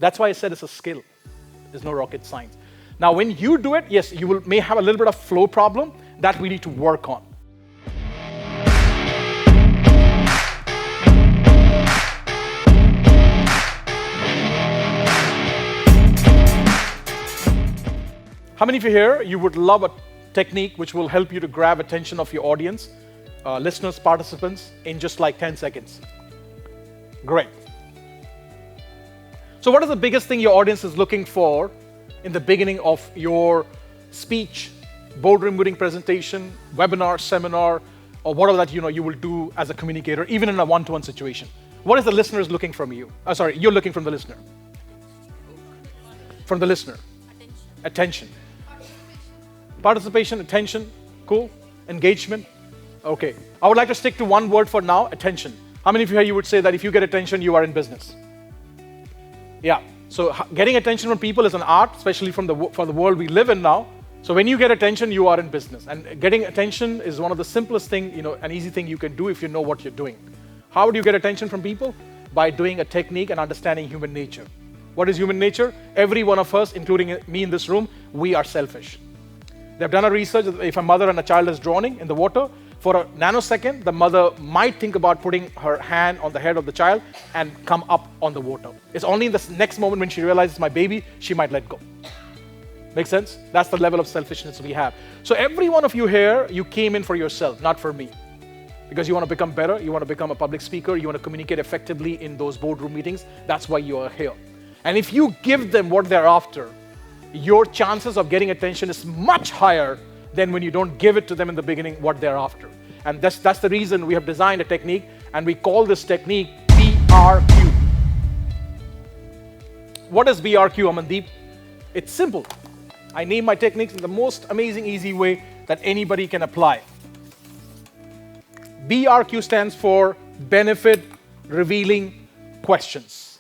That's why I said it's a skill. There's no rocket science. Now, when you do it, yes, may have a little bit of flow problem that we need to work on. How many of you here, you would love a technique which will help you to grab attention of your audience, listeners, participants, in just like 10 seconds? Great. So what is the biggest thing your audience is looking for in the beginning of your speech, boardroom meeting presentation, webinar, seminar, or whatever that you will do as a communicator, even in a one-to-one situation? What is the listener is looking from you? You're looking from the listener. From the listener. Attention. Participation, attention, cool. Engagement, okay. I would like to stick to one word for now, attention. How many of you here you would say that if you get attention, you are in business? Yeah, so getting attention from people is an art, especially for the world we live in now. So when you get attention, you are in business. And getting attention is one of the simplest thing, an easy thing you can do if you know what you're doing. How do you get attention from people? By doing a technique and understanding human nature. What is human nature? Every one of us, including me in this room, we are selfish. They've done a research that if a mother and a child is drowning in the water, for a nanosecond, the mother might think about putting her hand on the head of the child and come up on the water. It's only in the next moment when she realizes my baby, she might let go. Make sense? That's the level of selfishness we have. So every one of you here, you came in for yourself, not for me. Because you want to become better, you want to become a public speaker, you want to communicate effectively in those boardroom meetings. That's why you are here. And if you give them what they're after, your chances of getting attention is much higher than when you don't give it to them in the beginning what they're after. And that's the reason we have designed a technique, and we call this technique BRQ. What is BRQ, AManDeep? It's simple. I name my techniques in the most amazing, easy way that anybody can apply. BRQ stands for Benefit Revealing Questions.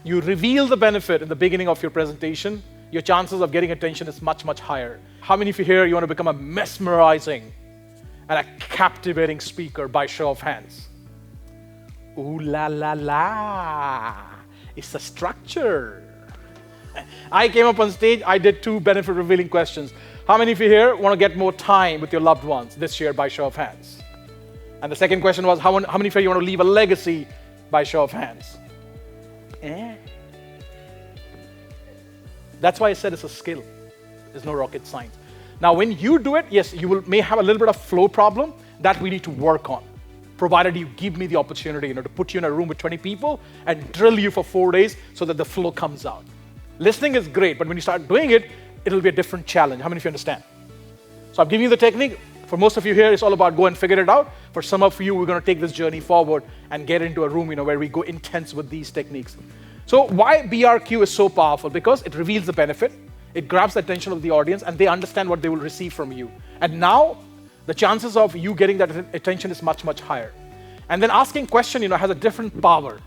You reveal the benefit in the beginning of your presentation, your chances of getting attention is much, much higher. How many of you here, you want to become a mesmerizing and a captivating speaker by show of hands? Ooh la la la, it's a structure. I came up on stage, I did 2 benefit revealing questions. How many of you here want to get more time with your loved ones this year by show of hands? And the second question was, how many of you want to leave a legacy by show of hands? That's why I said it's a skill. There's no rocket science. Now, when you do it, yes, may have a little bit of flow problem that we need to work on, provided you give me the opportunity, to put you in a room with 20 people and drill you for 4 days so that the flow comes out. Listening is great, but when you start doing it, it'll be a different challenge. How many of you understand? So I'm giving you the technique. For most of you here, it's all about go and figure it out. For some of you, we're going to take this journey forward and get into a room, where we go intense with these techniques. So why BRQ is so powerful? Because it reveals the benefit, it grabs the attention of the audience, and they understand what they will receive from you. And now, the chances of you getting that attention is much, much higher. And then asking question, has a different power.